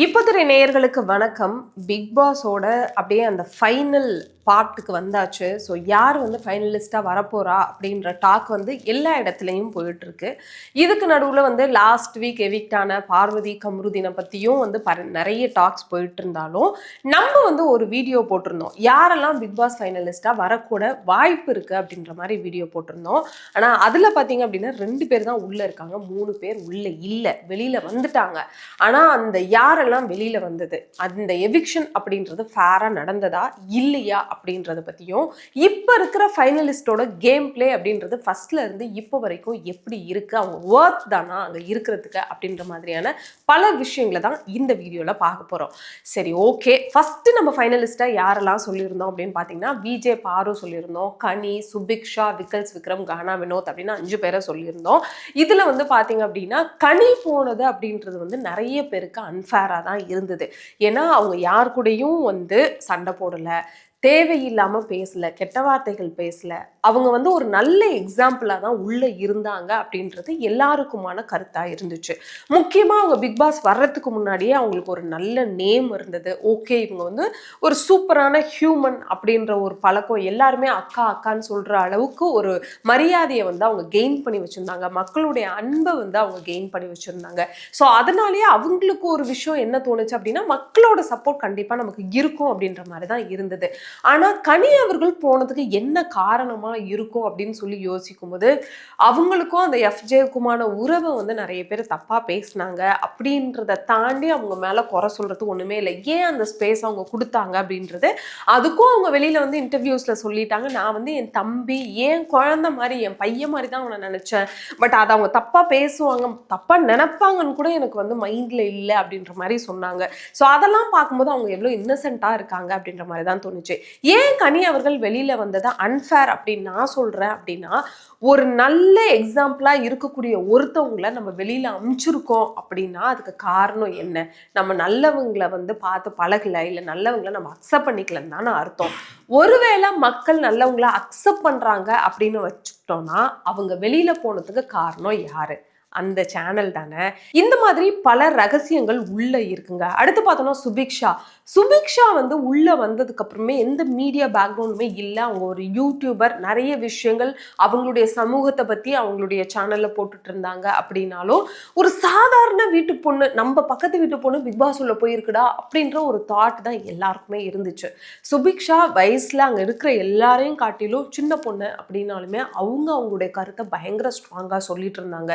இப்போதைய நேயர்களுக்கு வணக்கம். பிக் பாஸோட அப்படியே அந்த ஃபைனல் பார்ட்டுக்கு வந்தாச்சு. ஸோ யார் வந்து ஃபைனலிஸ்ட்டாக வரப்போறா அப்படின்ற டாக் வந்து எல்லா இடத்துலையும் போயிட்டு இருக்கு. இதுக்கு நடுவில் வந்து லாஸ்ட் வீக் எவிக்டான பார்வதி கம்ருதீனை பற்றியும் வந்து நிறைய டாக்ஸ் போயிட்டு இருந்தாலும் நம்ம வந்து ஒரு வீடியோ போட்டிருந்தோம். யாரெல்லாம் பிக் பாஸ் ஃபைனலிஸ்ட்டாக வரக்கூட வாய்ப்பு இருக்குது அப்படின்ற மாதிரி வீடியோ போட்டிருந்தோம். ஆனால் அதில் பார்த்தீங்க அப்படின்னா 2 பேர் தான் உள்ளே இருக்காங்க, 3 பேர் உள்ளே இல்லை, வெளியில் வந்துட்டாங்க. ஆனால் அந்த யாரெல்லாம் வெளியில வந்தது, அந்த எவிக்ஷன் அப்படின்றது ஃபேரா நடந்ததா இல்லையா அப்படின்றத பத்தியும், இப்ப இருக்கிற ஃபைனலிஸ்டோட கேம் பிளே அப்படின்றது ஃபர்ஸ்ட்ல இருந்து இப்போ வரைக்கும் எப்படி இருக்கு, அவங்க ஒர்த் தானா அங்க இருக்கிறதுக்கு அப்படின்ற மாதிரியான பல விஷயங்களை தான் இந்த வீடியோல பார்க்க போறோம். சரி, ஓகே. ஃபர்ஸ்ட் நம்ம ஃபைனலிஸ்டா யாரெல்லாம் சொல்லியிருந்தோம் அப்படின்னு பாத்தீங்கன்னா, விஜே பாரு சொல்லியிருந்தோம், கனி, சுபிக்ஷா, விக்கல்ஸ் விக்ரம், கானா வினோத் அப்படின்னு 5 பேரை சொல்லியிருந்தோம். இதுல வந்து பாத்தீங்க அப்படின்னா கனி போனது அப்படின்றது வந்து நிறைய பேருக்கு அன்ஃபேரா தான் இருந்தது. ஏன்னா அவங்க யார் கூடயும் வந்து சண்டை போடல, தேவையில்லாம பேசல, கெட்ட வார்த்தைகள் பேசல. அவங்க வந்து ஒரு நல்ல எக்ஸாம்பிளா தான் உள்ள இருந்தாங்க அப்படின்றது எல்லாருக்குமான கருத்தா இருந்துச்சு. முக்கியமா அவங்க பிக் பாஸ் வர்றதுக்கு முன்னாடியே அவங்களுக்கு ஒரு நல்ல நேம் இருந்தது. ஓகே, இவங்க வந்து ஒரு சூப்பரான ஹியூமன் அப்படின்ற ஒரு பழக்கம், எல்லாருமே அக்கா அக்கான்னு சொல்ற அளவுக்கு ஒரு மரியாதையை வந்து அவங்க கெயின் பண்ணி வச்சிருந்தாங்க. மக்களுடைய அன்பை வந்து அவங்க கெயின் பண்ணி வச்சிருந்தாங்க. ஸோ அதனாலேயே அவங்களுக்கு ஒரு விஷயம் என்ன தோணுச்சு அப்படின்னா, மக்களோட சப்போர்ட் கண்டிப்பா நமக்கு இருக்கும் அப்படின்ற மாதிரி தான் இருந்தது. ஆனா கனி அவர்கள் போனதுக்கு என்ன காரணமா இருக்கும் அப்படின்னு சொல்லி யோசிக்கும் போது, அவங்களுக்கும் அந்த எஃப்ஜேக்குமான உறவை வந்து நிறைய பேர் தப்பா பேசினாங்க. அப்படின்றத தாண்டி அவங்க மேல குறை சொல்றது ஒண்ணுமே இல்லை. ஏன் அந்த ஸ்பேஸ் அவங்க கொடுத்தாங்க அப்படின்றது, அதுக்கும் அவங்க வெளியில வந்து இன்டர்வியூஸ்ல சொல்லிட்டாங்க. நான் வந்து என் தம்பி, என் குழந்தை மாதிரி, என் பையன் மாதிரி தான் அவனை நினைச்சேன். பட் அதை அவங்க தப்பா பேசுவாங்க, தப்பா நினைப்பாங்கன்னு கூட எனக்கு வந்து மைண்ட்ல இல்லை அப்படின்ற மாதிரி சொன்னாங்க. ஸோ அதெல்லாம் பார்க்கும்போது அவங்க எவ்வளவு இன்னசென்ட்டா இருக்காங்க அப்படின்ற மாதிரி தான் தோணுச்சு. ஏன் கனி அவர்கள் வெளியில வந்ததா அன்ஃபேர் அப்படின்னு நான் சொல்றேன் அப்படின்னா, ஒரு நல்ல எக்ஸாம்பிளா இருக்கக்கூடிய ஒருத்தவங்களை நம்ம வெளியில அனுப்பிச்சிருக்கோம் அப்படின்னா அதுக்கு காரணம் என்ன? நம்ம நல்லவங்களை வந்து பார்த்து பழகல, இல்ல நல்லவங்களை நம்ம அக்செப்ட் பண்ணிக்கலன்னு தானே அர்த்தம். ஒருவேளை மக்கள் நல்லவங்களை அக்செப்ட் பண்றாங்க அப்படின்னு வச்சுக்கிட்டோம்னா அவங்க வெளியில போனதுக்கு காரணம் யாரு? அந்த சேனல் தானே. இந்த மாதிரி பல ரகசியங்கள் உள்ள இருக்குங்க. அடுத்து பார்த்தோம்னா சுபிக்ஷா வந்து உள்ள வந்ததுக்கு அப்புறமே எந்த மீடியா பேக்ரவுண்டுமே இல்லை. அவங்க ஒரு யூடியூபர், நிறைய விஷயங்கள் அவங்களுடைய சமூகத்தை பத்தி அவங்களுடைய சேனல்ல போட்டுட்டு இருந்தாங்க. அப்படின்னாலும் ஒரு சாதாரண வீட்டு பொண்ணு, நம்ம பக்கத்து வீட்டு பொண்ணு பிக் பாஸ் உள்ள போயிருக்குடா அப்படின்ற ஒரு தாட் தான் எல்லாருக்குமே இருந்துச்சு. சுபிக்ஷா வயசுல அங்க இருக்கிற எல்லாரையும் காட்டிலும் சின்ன பொண்ணு அப்படின்னாலுமே அவங்களுடைய கருத்தை பயங்கர ஸ்ட்ராங்கா சொல்லிட்டு இருந்தாங்க.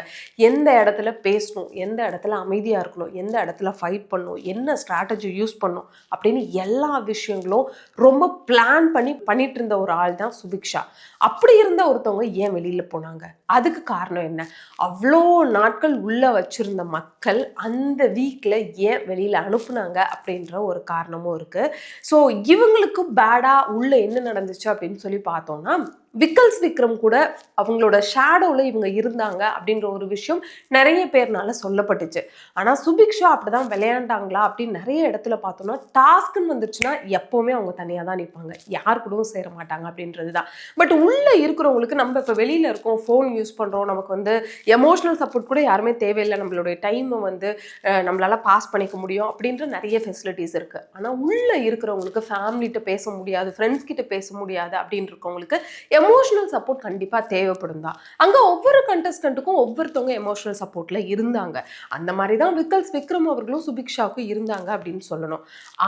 எந்த இடத்துல பேசணும், எந்த இடத்துல அமைதியாக இருக்கணும், எந்த இடத்துல ஃபைட் பண்ணணும், என்ன ஸ்ட்ராட்டஜி யூஸ் பண்ணணும் அப்படின்னு எல்லா விஷயங்களும் ரொம்ப பிளான் பண்ணிட்டு இருந்த ஒரு ஆள் தான் சுபிக்ஷா. அப்படி இருந்த ஒருத்தவங்க ஏன் வெளியில் போனாங்க? அதுக்கு காரணம் என்ன? அவ்வளோ நாட்கள் உள்ள வச்சிருந்த மக்கள் அந்த வீக்கில் ஏன் வெளியில் அனுப்புனாங்க அப்படின்ற ஒரு காரணமும் இருக்கு. ஸோ இவங்களுக்கு பேடாக உள்ள என்ன நடந்துச்சு அப்படின்னு சொல்லி பார்த்தோம்னா, விக்கல்ஸ் விக்ரம் கூட அவங்களோட ஷேடோவில் இவங்க இருந்தாங்க அப்படின்ற ஒரு விஷயம் நிறைய பேர்னால சொல்லப்பட்டுச்சு. ஆனால் சுபிக்ஷா அப்படிதான் விளையாண்டாங்களா அப்படின்னு நிறைய இடத்துல பார்த்தோம்னா, டாஸ்க்குன்னு வந்துச்சுன்னா எப்போவுமே அவங்க தனியாக தான் நிற்பாங்க, யார் கூடவும் சேர மாட்டாங்க அப்படின்றது தான். பட் உள்ளே இருக்கிறவங்களுக்கு நம்ம இப்போ வெளியில் இருக்கோம், ஃபோன் யூஸ் பண்ணுறோம், நமக்கு வந்து எமோஷனல் சப்போர்ட் கூட யாருமே தேவையில்லை, நம்மளுடைய டைமை வந்து நம்மளால பாஸ் பண்ணிக்க முடியும் அப்படின்ற நிறைய ஃபெசிலிட்டிஸ் இருக்குது. ஆனால் உள்ளே இருக்கிறவங்களுக்கு ஃபேமிலிகிட்ட பேச முடியாது, ஃப்ரெண்ட்ஸ் கிட்ட பேச முடியாது அப்படின்னு இருக்கவங்களுக்கு எமோஷனல் சப்போர்ட் கண்டிப்பாக தேவைப்படும் தான். அங்கே ஒவ்வொரு கண்டஸ்டண்ட்டுக்கும் ஒவ்வொருத்தவங்க எமோஷனல் சப்போர்ட்டில் இருந்தாங்க. அந்த மாதிரி தான் விக்கல்ஸ் விக்ரம் அவர்களும் சுபிக்ஷாவுக்கும் இருந்தாங்க அப்படின்னு சொல்லணும்.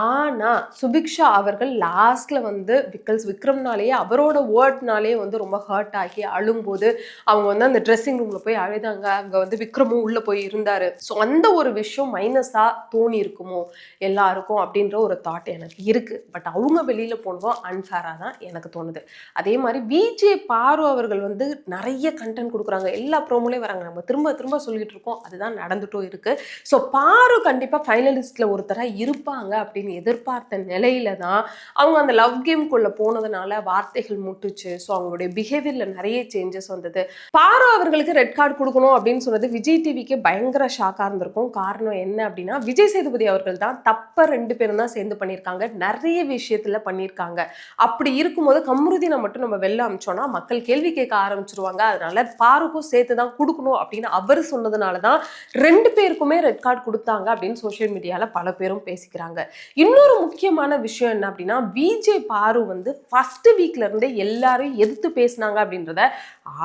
ஆனால் சுபிக்ஷா அவர்கள் லாஸ்ட்டில் வந்து விக்கல்ஸ் விக்ரம்னாலேயே, அவரோட வேர்ட்னாலே வந்து ரொம்ப ஹர்ட் ஆகி அழும்போது அவங்க வந்து அந்த ட்ரெஸ்ஸிங் ரூமில் போய் அழுதாங்க. அங்கே வந்து விக்ரமும் உள்ளே போய் இருந்தார். ஸோ அந்த ஒரு விஷயம் மைனஸாக தோணி இருக்குமோ எல்லாருக்கும் அப்படின்ற ஒரு தாட் எனக்கு இருக்குது. பட் அவங்க வெளியில் போனதும் அன்ஃபேராக தான் எனக்கு தோணுது. அதே மாதிரி விஜே பாரு அவர்கள் வந்து நிறைய கண்டென்ட் கொடுக்குறாங்க, எல்லா ப்ரோமோலையும் வராங்க, நம்ம திரும்ப திரும்ப சொல்லிட்டு இருக்கோம், அதுதான் நடந்துட்டும் இருக்கு. ஸோ பாரு கண்டிப்பாக ஃபைனலிஸ்ட்ல ஒருத்தராக இருப்பாங்க அப்படின்னு எதிர்பார்த்த நிலையில தான் அவங்க அந்த லவ் கேம்குள்ள போனதுனால வார்த்தைகள் முட்டுச்சு. ஸோ அவங்களுடைய பிஹேவியர்ல நிறைய சேஞ்சஸ் வந்தது. பாரு அவர்களுக்கு ரெட் கார்டு கொடுக்கணும் அப்படின்னு சொன்னது விஜய் டிவிக்கு பயங்கர ஷாக்காக இருந்திருக்கும். காரணம் என்ன அப்படின்னா, விஜய் சேதுபதி அவர்கள் தான் தப்ப 2 பேரும் தான் சேர்ந்து பண்ணியிருக்காங்க, நிறைய விஷயத்துல பண்ணியிருக்காங்க. அப்படி இருக்கும்போது கம்ருதீனை மட்டும் நம்ம வெளில காமிச்சோம்னா மக்கள் கேள்வி கேட்க ஆரம்பிச்சிருவாங்க, அதனால பாருக்கும் சேர்த்து தான் கொடுக்கணும் அப்படின்னு அவர் சொன்னதுனால தான் 2 பேருக்குமே ரெட் கார்டு கொடுத்தாங்க அப்படின்னு சோஷியல் மீடியால பல பேரும் பேசிக்கிறாங்க. இன்னொரு முக்கியமான விஷயம் என்ன அப்படின்னா, விஜே பாரு வந்து ஃபர்ஸ்ட் வீக்ல இருந்தே எல்லாரும் எதிர்த்து பேசினாங்க அப்படின்றத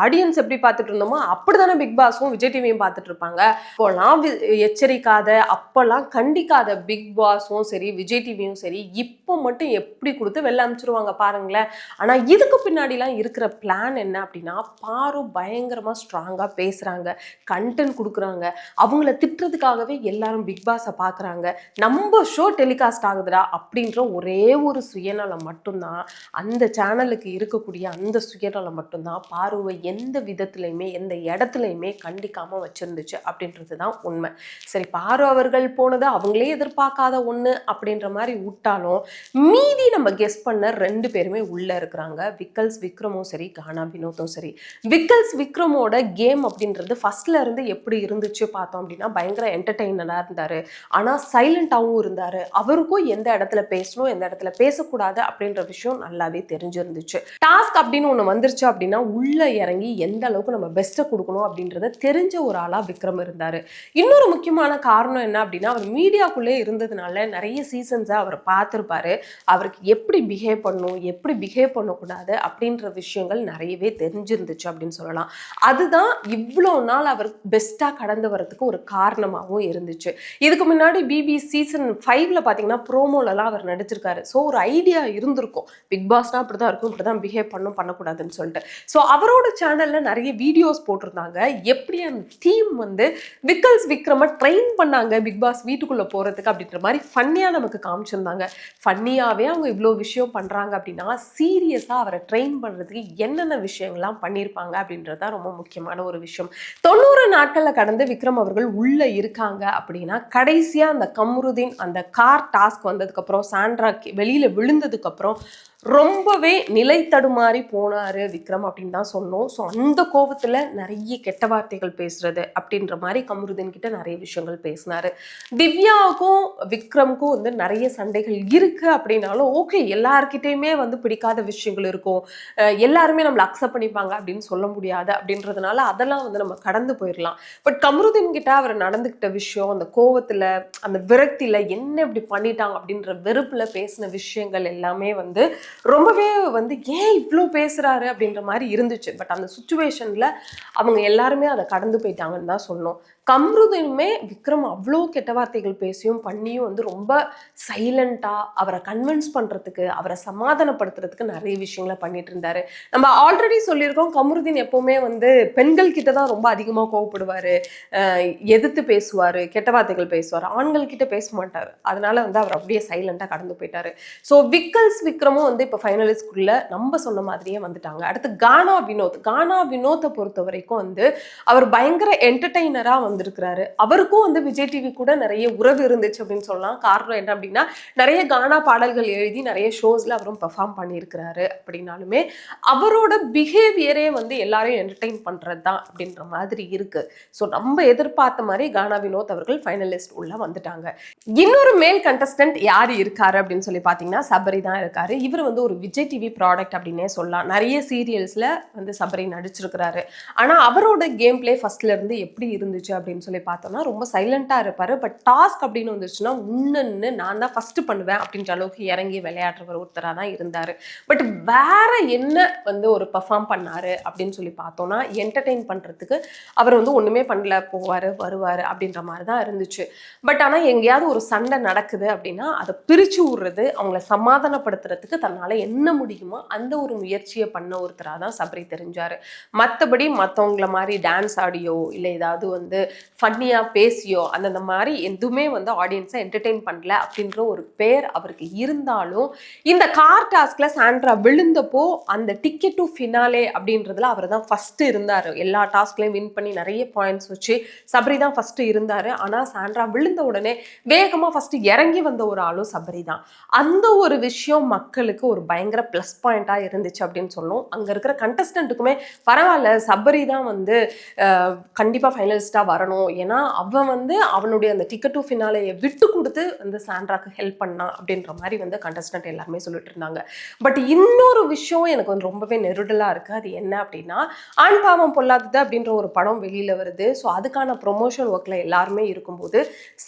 ஆடியன்ஸ் எப்படி பார்த்துட்டு இருந்தோமோ அப்படிதானே பிக் பாஸும் விஜய் டிவியும் பார்த்துட்டு இருப்பாங்க. அப்போலாம் எச்சரிக்காத, அப்பெல்லாம் கண்டிக்காத பிக் பாஸும் சரி விஜய் டிவியும் சரி இப்போ மட்டும் எப்படி கொடுத்து வெளில அனுப்பிச்சிருவாங்க பாருங்களேன். ஆனா இதுக்கு பின்னாடிலாம் இருக்கிற பிளான் என்ன அப்படின்னா, பாரு பயங்கரமா ஸ்ட்ராங்கா பேசுறாங்க, கண்டென்ட் கொடுக்குறாங்க, அவங்கள திட்டுறதுக்காகவே எல்லாரும் பிக் பாஸை பார்க்குறாங்க, நம்ம ஷோ டெலிகாஸ்ட் ஆகுதுடா அப்படின்ற ஒரே ஒரு சுயநலம் மட்டும்தான், அந்த சேனலுக்கு இருக்கக்கூடிய அந்த சுயநலம் மட்டும்தான் பாருவை எந்த விதத்துலையுமே எந்த இடத்துலையுமே கண்டிக்காம வச்சிருந்துச்சு அப்படின்றது தான் உண்மை. சரி, பாரு அவர்கள் போனது அவங்களே எதிர்பார்க்காத ஒண்ணு அப்படின்ற மாதிரி விட்டாலும் மீதி நம்ம கெஸ் பண்ண 2 பேருமே உள்ள இருக்கிறாங்க. விக்கல்ஸ் விக்ரமும் சரி, கானா வினோத்தும் சரி. விக்கல்ஸ் விக்ரமோட கேம் அப்படின்றது ஃபர்ஸ்ட்ல இருந்து எப்படி இருந்துச்சு பார்த்தோம் அப்படின்னா, பயங்கர என்டர்டெய்னரா இருந்தாரு, ஆனா சைலண்டாவும் இருந்தாரு. அவருக்கும் எந்த இடத்துல பேசணும் எந்த இடத்துல பேசக்கூடாது அப்படின்ற விஷயம் நல்லாவே தெரிஞ்சிருந்துச்சு. டாஸ்க் அப்படின்னு ஒண்ணு வந்துருச்சு அப்படின்னா உள்ள இறங்கி எந்த அளவுக்கு நம்ம பெஸ்ட்டை கொடுக்கணும் அப்படின்றத தெரிஞ்ச ஒரு ஆளா விக்ரம் இருந்தாரு. இன்னொரு முக்கியமான காரணம் என்ன அப்படின்னா, அவர் மீடியாக்குள்ளே இருந்ததுனால நிறைய சீசன்ஸை அவர் பார்த்துருப்பாரு. அவருக்கு எப்படி பிஹேவ் பண்ணணும் எப்படி பிஹேவ் பண்ணக்கூடாது அப்படின்ற விஷயங்கள் நிறையவே தெரிஞ்சிருந்துச்சு அப்படின்னு சொல்லலாம். அதுதான் இவ்வளோ நாள் அவர் பெஸ்ட்டாக கடந்து வரதுக்கு ஒரு காரணமாகவும் இருந்துச்சு. இதுக்கு முன்னாடி பிபி சீசன் 5ல பார்த்தீங்கன்னா ப்ரோமோலலாம் அவர் நடிச்சிருக்காரு. ஸோ ஒரு ஐடியா இருந்திருக்கும், பிக் பாஸ்னா அப்படி தான் இருக்கும், இப்படி தான் பிஹேவ் பண்ணக்கூடாதுன்னு சொல்லிட்டு. ஸோ அவரோட சேனல்ல நிறைய வீடியோஸ் போட்டிருந்தாங்க, எப்படி அந்த டீம் வந்து விக்கல்ஸ் விக்ரம ட்ரெயின் பண்ணாங்க பிக் பாஸ் வீட்டுக்குள்ள போறதுக்கு அப்படின்ற மாதிரி ஃபன்னியா நமக்கு காமிச்சிருந்தாங்க. ஃபன்னியாவே அவங்க இவ்வளோ விஷயம் பண்றாங்க அப்படின்னா சீரியஸா அவரை ட்ரெயின் பண்றதுக்கு என்னென்ன விஷயங்கள்லாம் பண்ணியிருப்பாங்க அப்படின்றது தான் ரொம்ப முக்கியமான ஒரு விஷயம். 90 நாட்கள்ல கடந்து விக்ரம் அவர்கள் உள்ள இருக்காங்க அப்படின்னா, கடைசியா அந்த கம்ருதீன் அந்த கார் டாஸ்க் வந்ததுக்கு அப்புறம் சாண்ட்ரா வெளியில விழுந்ததுக்கு அப்புறம் ரொம்பவே நிலை தடுமாறி போனாரு விக்ரம் அப்படின்னு தான் சொன்னோம். ஸோ அந்த கோபத்துல நிறைய கெட்ட வார்த்தைகள் பேசுறது அப்படின்ற மாதிரி கமருதீன் கிட்ட நிறைய விஷயங்கள் பேசினாரு. திவ்யாவுக்கும் விக்ரமுக்கும் வந்து நிறைய சண்டைகள் இருக்கு அப்படின்னாலும் ஓகே, எல்லார்கிட்டையுமே வந்து பிடிக்காத விஷயங்கள் இருக்கும், எல்லாருமே நம்மளை அக்செப்ட் பண்ணிப்பாங்க அப்படின்னு சொல்ல முடியாது அப்படின்றதுனால அதெல்லாம் வந்து நம்ம கடந்து போயிடலாம். பட் கமருதீன் கிட்ட அவர் நடந்துக்கிட்ட விஷயம், அந்த கோவத்துல அந்த விரக்தியில என்ன இப்படி பண்ணிட்டாங்க அப்படின்ற வெறுப்புல பேசின விஷயங்கள் எல்லாமே வந்து ரொம்பவே வந்து ஏன் இவ்வளோ பேசுறாரு அப்படின்ற மாதிரி இருந்துச்சு. பட் அந்த சுச்சுவேஷன்ல அவங்க எல்லாருமே அதை கடந்து போயிட்டாங்கன்னு தான் சொன்னோம். கம்ருதீனுமே விக்ரம் அவ்வளோ கெட்ட வார்த்தைகள் பேசியும் பண்ணியும் வந்து ரொம்ப சைலண்டா அவரை கன்வின்ஸ் பண்றதுக்கு அவரை சமாதானப்படுத்துறதுக்கு நிறைய விஷயங்களை பண்ணிட்டு இருந்தாரு. நம்ம ஆல்ரெடி சொல்லியிருக்கோம், கம்ருதீன் எப்பவுமே வந்து பெண்கள் கிட்ட தான் ரொம்ப அதிகமாக கோவப்படுவாரு, எதிர்த்து பேசுவாரு, கெட்ட வார்த்தைகள் பேசுவார், ஆண்கள் கிட்ட பேச மாட்டார். அதனால வந்து அவர் அப்படியே சைலண்டா கடந்து போயிட்டாரு. ஸோ விக்கல்ஸ் விக்ரமும் வந்து இப்போ ஃபைனலிஸ்ட்குள்ள நம்ம சொன்ன மாதிரியே வந்துட்டாங்க. அடுத்து கானா வினோத்தை பொறுத்த வரைக்கும் வந்து அவர் பயங்கர என்டர்டெய்னரா வந்திருக்கிறாரு. அவருக்கும் வந்து விஜய் டிவி கூட நிறைய உறவு இருந்துச்சு அப்படின்னு சொல்லலாம். காரணம் என்ன அப்படின்னா, நிறைய கானா பாடல்கள் எழுதி நிறைய ஷோஸ்ல அவரும் பெர்ஃபார்ம் பண்ணியிருக்கிறாரு. அப்படின்னாலுமே அவரோட பிஹேவியரே வந்து எல்லாரையும் என்டர்டெயின் பண்றது தான் அப்படின்ற மாதிரி இருக்கு. ஸோ நம்ம எதிர்பார்த்த மாதிரி கானா வினோத் அவர்கள் ஃபைனலிஸ்ட் உள்ள வந்துட்டாங்க. இன்னொரு மேல் கண்டஸ்டன்ட் யார் இருக்காரு அப்படின்னு சொல்லி பார்த்தீங்கன்னா சபரி தான் இருக்காரு. இவர் வந்து ஒரு விஜய் டிவி ப்ராடக்ட் அப்படின்னே சொல்லலாம். நிறைய சீரியல்ஸ்ல வந்து சபரி நடிச்சிருக்கிறாரு. ஆனா அவரோட கேம் பிளே ஃபர்ஸ்ட்ல இருந்து எப்படி இருந்துச்சு அப்படின்னு சொல்லி பார்த்தோம்னா, ரொம்ப சைலண்டா இருப்பாரு. பட் டாஸ்க் அப்படின்னு வந்துச்சுன்னா முன்னு நான் தான் ஃபர்ஸ்ட் பண்ணுவேன் அப்படின்ற அளவுக்கு இறங்கி விளையாடுறவர் ஒருத்தராக தான் இருந்தாரு. பட் வேற என்ன வந்து ஒரு பெர்ஃபார்ம் பண்ணாரு அப்படின்னு சொல்லி பார்த்தோம்னா, என்டர்டெயின் பண்றதுக்கு அவர் வந்து ஒண்ணுமே பண்ணல, போவாரு வருவாரு அப்படின்ற மாதிரி தான் இருந்துச்சு. பட் ஆனா எங்கேயாவது ஒரு சண்டை நடக்குது அப்படின்னா அதை பிரிச்சு விடுறது, அவங்கள சமாதானப்படுத்துறதுக்கு தன்னால என்ன முடியுமோ அந்த ஒரு முயற்சியை பண்ண ஒருத்தராக தான் சபரி தெரிஞ்சாரு. மற்றபடி மற்றவங்கள மாதிரி டான்ஸ் ஆடியோ இல்லை ஏதாவது வந்து ஃபன்னியா பேசியோ அந்த மாதிரி எதுவுமே வந்து ஆடியன்ஸை என்டர்டெயின் பண்ணல அப்படின்ற ஒரு பேர் அவருக்கு இருந்தாலும், இந்த கார் டாஸ்க்ல சாண்ட்ரா விழுந்தப்போ அந்த டிக்கெட் டு ஃபினாலே அப்படின்றதுல அவர் தான் ஃபர்ஸ்ட் இருந்தாரு. எல்லா டாஸ்க்லையும் வின் பண்ணி நிறைய பாயிண்ட்ஸ் வச்சு சபரி தான் ஃபர்ஸ்ட் இருந்தாரு. ஆனா சாண்ட்ரா விழுந்த உடனே வேகமா ஃபர்ஸ்ட் இறங்கி வந்த ஒரு ஆளும் சபரி தான். அந்த ஒரு விஷயம் மக்களுக்கு ஒரு பயங்கர ப்ளஸ் பாயிண்ட்டாக இருந்துச்சு அப்படின்னு சொன்னோம். அங்கே இருக்கிற கண்டஸ்டண்ட்டுக்குமே பரவாயில்ல, சபரி தான் வந்து கண்டிப்பாக ஃபைனலிஸ்ட்டாக வரணும், ஏன்னா அவன் வந்து அவனுடைய அந்த டிக்கெட் டு ஃபினாலேயை விட்டு கொடுத்து வந்து சாண்ட்ராக்கு ஹெல்ப் பண்ணான் அப்படின்ற மாதிரி வந்து கண்டஸ்டன்ட் எல்லாருமே சொல்லிட்டு இருந்தாங்க. பட் இன்னொரு விஷயம் எனக்கு வந்து ரொம்பவே நெருடலாக இருக்குது. அது என்ன அப்படின்னா, ஆண் பாவம் பொல்லாதது அப்படின்ற ஒரு படம் வெளியில் வருது. ஸோ அதுக்கான ப்ரொமோஷன் ஒர்க்கில் எல்லாருமே இருக்கும்போது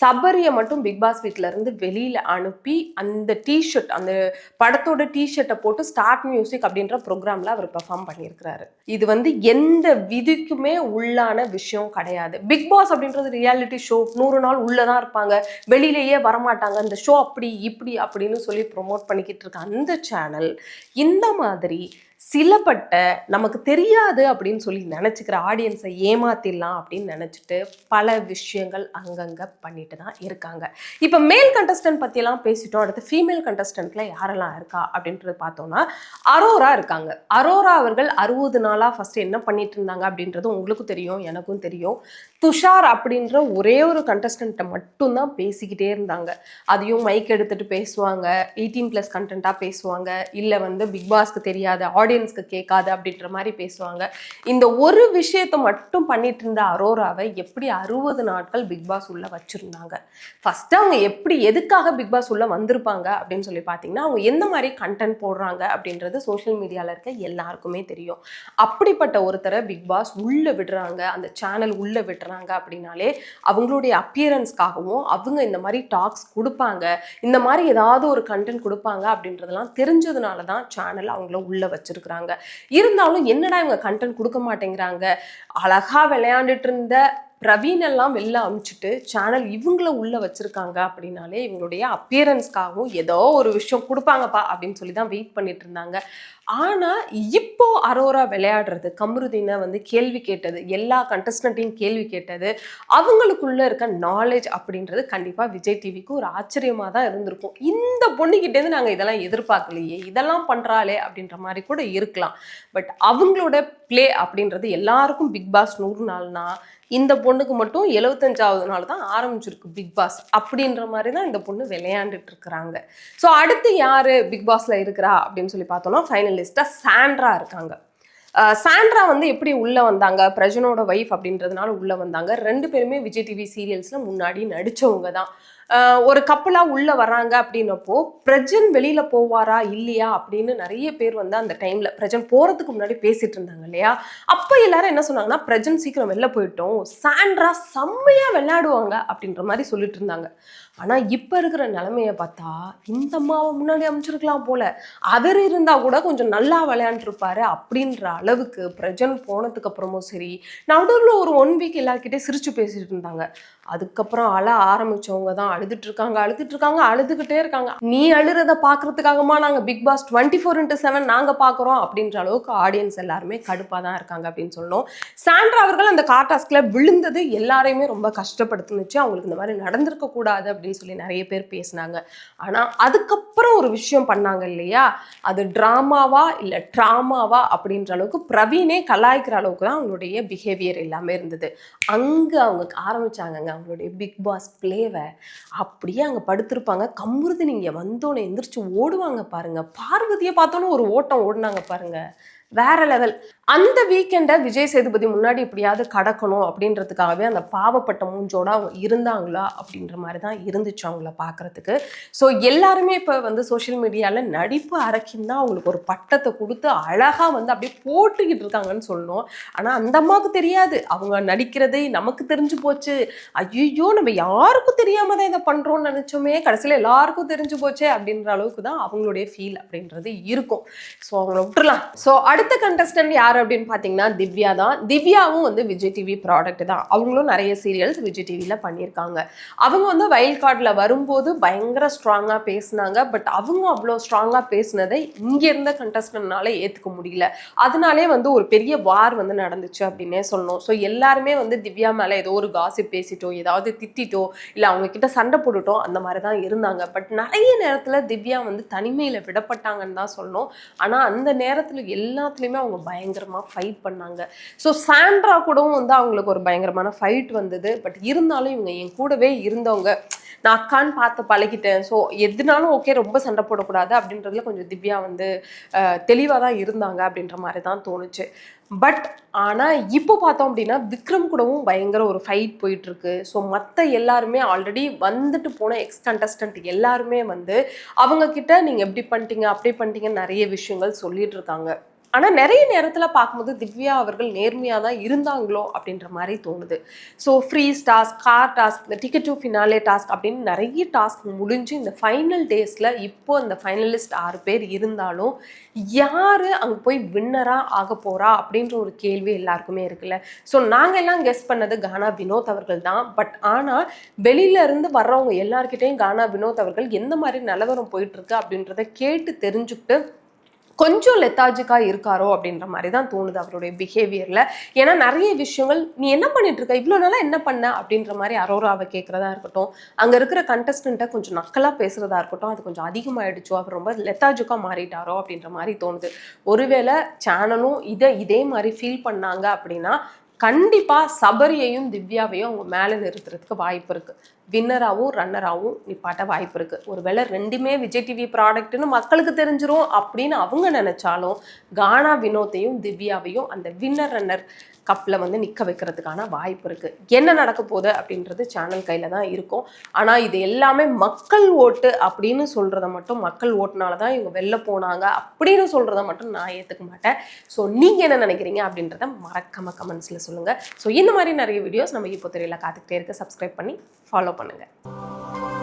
சபரியை மட்டும் பிக் பாஸ் வீட்டில் இருந்து வெளியில் அனுப்பி அந்த டிஷர்ட், அந்த படத்தோட டிஷர்ட்டை போட்டு ஸ்டார்ட் மியூசிக் அப்படின்ற ப்ரோக்ராமில் அவர் பெர்ஃபார்ம் பண்ணியிருக்கிறாரு. இது வந்து எந்த விதிக்குமே உள்ளான விஷயம் கிடையாது. பிக் பாஸ் அப்படின்றது ரியாலிட்டி ஷோ, 100 நாள் உள்ளதான் இருப்பாங்க, வெளியிலேயே வரமாட்டாங்க, இந்த ஷோ அப்படி இப்படி அப்படின்னு சொல்லி ப்ரொமோட் பண்ணிக்கிட்டு இருக்க அந்த சேனல் இந்த மாதிரி சிலப்பட்ட நமக்கு தெரியாது அப்படின்னு சொல்லி நினச்சிக்கிற ஆடியன்ஸை ஏமாத்திடலாம் அப்படின்னு நினச்சிட்டு பல விஷயங்கள் அங்கங்கே பண்ணிட்டு தான் இருக்காங்க. இப்போ மேல் கண்டஸ்டன்ட் பற்றியெல்லாம் பேசிட்டோம். அடுத்து ஃபீமேல் கண்டஸ்டன்ட்ல யாரெல்லாம் இருக்கா அப்படின்றது பார்த்தோம்னா, அரோரா இருக்காங்க. அரோரா அவர்கள் 60 நாளாக ஃபர்ஸ்ட் என்ன பண்ணிட்டு இருந்தாங்க அப்படின்றது உங்களுக்கும் தெரியும், எனக்கும் தெரியும். துஷார் அப்படின்ற ஒரே ஒரு கண்டஸ்டண்ட்டை மட்டும்தான் பேசிக்கிட்டே இருந்தாங்க. அதையும் மைக் எடுத்துட்டு பேசுவாங்க, 18+ கண்டென்ட்டாக பேசுவாங்க, இல்லை வந்து பிக் பாஸ்க்கு தெரியாது, ஆடியன்ஸ்க்கு கேட்காது அப்படின்ற மாதிரி பேசுவாங்க. இந்த ஒரு விஷயத்தை மட்டும் பண்ணிட்டு இருந்த அரோராவை எப்படி 60 நாட்கள் பிக் பாஸ் உள்ள வச்சிருந்தாங்க? ஃபர்ஸ்ட் அவங்க எப்படி எதுக்காக பிக் பாஸ் உள்ள வந்திருப்பாங்க அப்படின்னு சொல்லி பார்த்தீங்கன்னா, அவங்க எந்த மாதிரி கண்டென்ட் போடுறாங்க அப்படின்றது சோஷியல் மீடியாவில் இருக்க எல்லாருக்குமே தெரியும். அப்படிப்பட்ட ஒருத்தரை பிக் பாஸ் உள்ள விடுறாங்க, அந்த சேனல் உள்ள விடுறாங்க அப்படின்னாலே அவங்களுடைய அப்பியரன்ஸ்க்காகவும் அவங்க இந்த மாதிரி டாக்ஸ் கொடுப்பாங்க, இந்த மாதிரி ஏதாவது ஒரு கண்டென்ட் கொடுப்பாங்க அப்படின்றதெல்லாம் தெரிஞ்சதுனால தான் சேனல் அவங்கள உள்ள வச்சிருக்கிறாங்க. இருந்தாலும் என்னடா இவங்க கண்டென்ட் கொடுக்க மாட்டேங்கிறாங்க, அழகா விளையாண்டுட்டு இருந்த பிரவீன் எல்லாம் வெளில அமிச்சிட்டு சேனல் இவங்கள உள்ள வச்சிருக்காங்க அப்படின்னாலே இவங்களுடைய அப்பியரன்ஸ்க்காகவும் ஏதோ ஒரு விஷயம் கொடுப்பாங்கப்பா அப்படின்னு சொல்லி தான் வெயிட் பண்ணிட்டு இருந்தாங்க. ஆனா இப்போ அரோரா விளையாடுறது, கம்ருதீனை வந்து கேள்வி கேட்டது, எல்லா கண்டஸ்டன்ட்டையும் கேள்வி கேட்டது, அவங்களுக்குள்ள இருக்க நாலேஜ் அப்படின்றது கண்டிப்பா விஜய் டிவிக்கு ஒரு ஆச்சரியமா தான் இருந்திருக்கும். இந்த பொண்ணுகிட்டேருந்து நாங்க இதெல்லாம் எதிர்பார்க்கலையே, இதெல்லாம் பண்றாளே அப்படின்ற மாதிரி கூட இருக்கலாம். பட் அவங்களோட பிளே அப்படின்றது எல்லாருக்கும் பிக் பாஸ் 100 நாள்னா இந்த பொண்ணுக்கு மட்டும் 75வது நாள் தான் ஆரம்பிச்சிருக்கு பிக் பாஸ் அப்படின்ற மாதிரி தான் இந்த பொண்ணு விளையாண்டுட்டு இருக்கிறாங்க. ஸோ அடுத்து யாரு பிக் பாஸ்ல இருக்கிறா அப்படின்னு சொல்லி பார்த்தோம்னா, ஃபைனலிஸ்டா சாண்ட்ரா இருக்காங்க. சாண்ட்ரா வந்து எப்படி உள்ள வந்தாங்க, பிரஜனோட வைஃப் அப்படின்றதுனால உள்ள வந்தாங்க. 2 பேருமே விஜய் டிவி சீரியல்ஸ்ல முன்னாடி நடிச்சவங்க தான். ஒரு கப்பலா உள்ள வராங்க அப்படின்னப்போ பிரஜன் வெளியில போவாரா இல்லையா அப்படின்னு நிறைய பேர் வந்து அந்த டைம்ல பிரஜன் போறதுக்கு முன்னாடி பேசிட்டு இருந்தாங்க இல்லையா. அப்ப எல்லாரும் என்ன சொன்னாங்கன்னா, பிரஜன் சீக்கிரம் வெளில போயிட்டோம், சாண்ட்ரா செம்மையா விளையாடுவாங்க அப்படின்ற மாதிரி சொல்லிட்டு இருந்தாங்க. ஆனா இப்ப இருக்கிற நிலைமைய பார்த்தா இந்த அம்மாவை முன்னாடி அமைச்சிருக்கலாம் போல, அவர் இருந்தா கூட கொஞ்சம் நல்லா விளையாண்டுருப்பாரு அப்படின்ற அளவுக்கு பிரஜன் போனதுக்கு அப்புறமும் சரி, நடுவில் ஒரு 1 வீக் எல்லாருக்கிட்டே சிரிச்சு பேசிட்டு இருந்தாங்க. அதுக்கப்புறம் அழ ஆரம்பிச்சவங்க தான் அழுதுட்டு இருக்காங்க, அழுதுகிட்டே இருக்காங்க. நீ அழுறத பாக்குறதுக்காகமா நாங்க பிக் பாஸ் 24/7 நாங்க பாக்குறோம் அப்படின்ற அளவுக்கு ஆடியன்ஸ் எல்லாருமே கடுப்பா தான் இருக்காங்க அப்படின்னு சொல்லணும். சாண்ட்ரா அவர்கள் அந்த கார்டாஸ்க்ல விழுந்தது எல்லாரையுமே ரொம்ப கஷ்டப்படுத்துனுச்சு. அவங்களுக்கு இந்த மாதிரி நடந்திருக்க கூடாது அப்படின்னு சொல்லி நிறைய பேர் பேசினாங்க. ஆனா அதுக்கப்புறம் ஒரு விஷயம் பண்ணாங்க இல்லையா, அது டிராமாவா இல்ல ட்ராமாவா அப்படின்ற அளவுக்கு பிரவீனே கலாய்க்கிற அளவுக்கு தான் அவங்களுடைய பிஹேவியர் எல்லாமே இருந்தது. அங்க அவங்க ஆரம்பிச்சாங்க அவங்களுடைய பிக் பாஸ் பிளேவை. அப்படியே அங்க படுத்திருப்பாங்க, கம்ருதீன் இங்க வந்தோன்னு எந்திரிச்சு ஓடுவாங்க பாருங்க, பார்வதியை பார்த்தோன்னு ஒரு ஓட்டம் ஓடுனாங்க பாருங்க, வேற லெவல். அந்த வீக்கெண்டை விஜய் சேதுபதி முன்னாடி எப்படியாவது கடக்கணும் அப்படின்றதுக்காகவே அந்த பாவப்பட்ட மூஞ்சோட அவங்க இருந்தாங்களா அப்படின்ற மாதிரி தான் இருந்துச்சு அவங்கள பார்க்கறதுக்கு. ஸோ எல்லாருமே இப்போ வந்து சோஷியல் மீடியாவில் நடிப்பு அரக்கின்னு தான் அவங்களுக்கு ஒரு பட்டத்தை கொடுத்து அழகாக வந்து அப்படியே போட்டுக்கிட்டு இருக்காங்கன்னு சொல்லணும். ஆனால் அந்த அம்மாவுக்கு தெரியாது, அவங்க நடிக்கிறது நமக்கு தெரிஞ்சு போச்சு, ஐயோ நம்ம யாருக்கும் தெரியாம தான் இதை பண்றோம்னு நினைச்சோமே, கடைசியில் எல்லாருக்கும் தெரிஞ்சு போச்சே அப்படின்ற அளவுக்கு தான் அவங்களுடைய ஃபீல் அப்படின்றது இருக்கும். ஸோ அவங்கள விட்டுறலாம். ஸோ அடுத்த கண்டஸ்டன்ட் யார் அப்படின்னு பார்த்தீங்கன்னா திவ்யா தான். திவ்யாவும் வந்து விஜய் டிவி ப்ராடக்ட் தான். அவங்களும் நிறைய சீரியல்ஸ் விஜய் டிவியில் பண்ணியிருக்காங்க. அவங்க வந்து வைல்ட் கார்டில் வரும்போது பயங்கர ஸ்ட்ராங்காக பேசினாங்க. பட் அவங்க அவ்வளோ ஸ்ட்ராங்காக பேசினதை இங்கே இருந்த கண்டஸ்டன்ட்னால ஏற்றுக்க முடியல. அதனாலே வந்து ஒரு பெரிய வார் வந்து நடந்துச்சு அப்படின்னே சொல்லணும். ஸோ எல்லாருமே வந்து திவ்யா மேலே ஏதோ ஒரு காசிப் பேசிட்டோ, ஏதாவது திட்டிட்டோ, இல்லை அவங்க கிட்ட சண்டை போட்டுட்டோ அந்த மாதிரி தான் இருந்தாங்க. பட் நிறைய நேரத்தில் திவ்யா வந்து தனிமையில் விடப்பட்டாங்கன்னு தான் சொல்லணும். ஆனால் அந்த நேரத்தில் எல்லாத்துலேயுமே அவங்க பயங்கரமாக ஃபைட் பண்ணாங்க. ஸோ சாண்ட்ரா கூடவும் வந்து அவங்களுக்கு ஒரு பயங்கரமான ஃபைட் வந்தது. பட் இருந்தாலும் இவங்க என் கூடவே இருந்தவங்க, நான் அக்கான்னு பார்த்து பழகிட்டேன். ஸோ எதுனாலும் ஓகே, ரொம்ப சண்டை போடக்கூடாது அப்படின்றதுல கொஞ்சம் திவ்யா வந்து தெளிவாக தான் இருந்தாங்க அப்படின்ற மாதிரி தான் தோணுச்சு. பட் ஆனால் இப்போ பார்த்தோம் அப்படின்னா விக்ரம் கூடவும் பயங்கர ஒரு ஃபைட் போயிட்டுருக்கு. ஸோ மற்ற எல்லாருமே ஆல்ரெடி வந்துட்டு போன எக்ஸ் கண்டஸ்டன்ட் எல்லாருமே வந்து அவங்கக்கிட்ட நீங்கள் எப்படி பண்ணிட்டீங்க அப்படி பண்ணிட்டீங்கன்னு நிறைய விஷயங்கள் சொல்லிட்டு இருக்காங்க. ஆனால் நிறைய நேரத்தில் பார்க்கும்போது திவ்யா அவர்கள் நேர்மையாக தான் இருந்தாங்களோ அப்படின்ற மாதிரி தோணுது. So freeze task, car task, இந்த டிக்கெட் டு ஃபினாலே டாஸ்க் அப்படின்னு நிறைய டாஸ்க் முடிஞ்சு இந்த ஃபைனல் டேஸில் இப்போ அந்த ஃபைனலிஸ்ட் 6 பேர் இருந்தாலும் யார் அங்கே போய் வின்னராக ஆக போகிறா அப்படின்ற ஒரு கேள்வி எல்லாருக்குமே இருக்குல்ல. ஸோ நாங்கள் எல்லாம் கெஸ் பண்ணது கானா வினோத் அவர்கள் தான். பட் ஆனால் வெளியிலேருந்து வர்றவங்க எல்லாருக்கிட்டையும் கானா வினோத் அவர்கள் எந்த மாதிரி நிலவரம் போயிட்டுருக்கு அப்படின்றத கேட்டு தெரிஞ்சுக்கிட்டு கொஞ்சம் லெத்தாஜிக்காக இருக்காரோ அப்படின்ற மாதிரி தான் தோணுது அவருடைய பிஹேவியரில். ஏன்னா நிறைய விஷயங்கள் நீ என்ன பண்ணிட்டு இருக்க, இவ்வளோ நாளாக என்ன பண்ண அப்படின்ற மாதிரி அரோராவை கேட்குறதா இருக்கட்டும், அங்கே இருக்கிற கண்டஸ்டண்ட்டை கொஞ்சம் நக்கலாக பேசுகிறதா இருக்கட்டும், அது கொஞ்சம் அதிகமாகிடுச்சோ, அவர் ரொம்ப லெத்தாஜிக்காக மாறிட்டாரோ அப்படின்ற மாதிரி தோணுது. ஒருவேளை சேனலும் இதே மாதிரி ஃபீல் பண்ணாங்க அப்படின்னா கண்டிப்பாக சபரியையும் திவ்யாவையும் அவங்க மேலே நிறுத்துறதுக்கு வாய்ப்பு இருக்குது. வின்னராகவும் ரன்னராகவும் நிப்பாட்ட வாய்ப்பு இருக்குது. ஒருவேளை ரெண்டுமே விஜய் டிவி ப்ராடக்ட்னு மக்களுக்கு தெரிஞ்சிரும் அப்படின்னு அவங்க நினச்சாலும் கானா வினோத்தையும் திவ்யாவையும் அந்த வின்னர் ரன்னர் கப்பில் வந்து நிற்க வைக்கிறதுக்கான வாய்ப்பு இருக்குது. என்ன நடக்க போகுது அப்படின்றது சேனல் கையில் தான் இருக்கும். ஆனால் இது எல்லாமே மக்கள் ஓட்டு அப்படின்னு சொல்கிறத மட்டும், மக்கள் ஓட்டுனால தான் இவங்க வெளில போனாங்க அப்படின்னு சொல்கிறத மட்டும் நான் ஏற்றுக்க மாட்டேன். ஸோ நீங்கள் என்ன நினைக்கிறீங்க அப்படின்றத மறக்காம கமெண்ட்ஸில் சொல்லுங்கள். ஸோ இந்த மாதிரி நிறைய வீடியோஸ் நம்ம இப்போ தெரியல காத்துக்கிட்டே இருக்க. சப்ஸ்கிரைப் பண்ணி ஃபாலோ பண்ணுங்கள்.